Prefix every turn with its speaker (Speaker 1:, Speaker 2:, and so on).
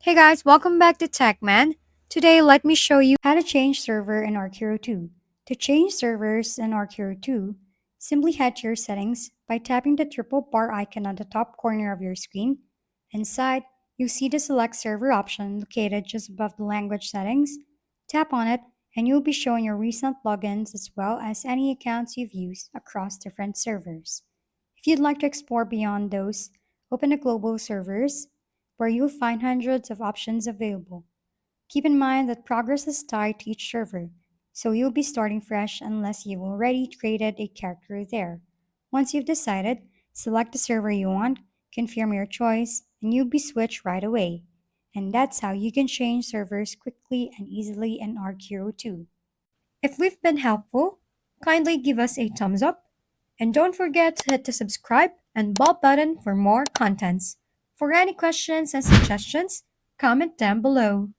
Speaker 1: Hey guys, welcome back to TechMan. Today, let me show you how to change server in Archero 2. To change servers in Archero 2, simply head to your settings by tapping the triple bar icon on the top corner of your screen. Inside, you'll see the select server option located just above the language settings. Tap on it, and you'll be shown your recent logins as well as any accounts you've used across different servers. If you'd like to explore beyond those, open the global servers where you'll find hundreds of options available. Keep in mind that progress is tied to each server, so you'll be starting fresh unless you've already created a character there. Once you've decided, select the server you want, confirm your choice, and you'll be switched right away. And that's how you can change servers quickly and easily in Archero 2. If we've been helpful, kindly give us a thumbs up and don't forget to hit the subscribe and bell button for more contents. For any questions and suggestions, comment down below.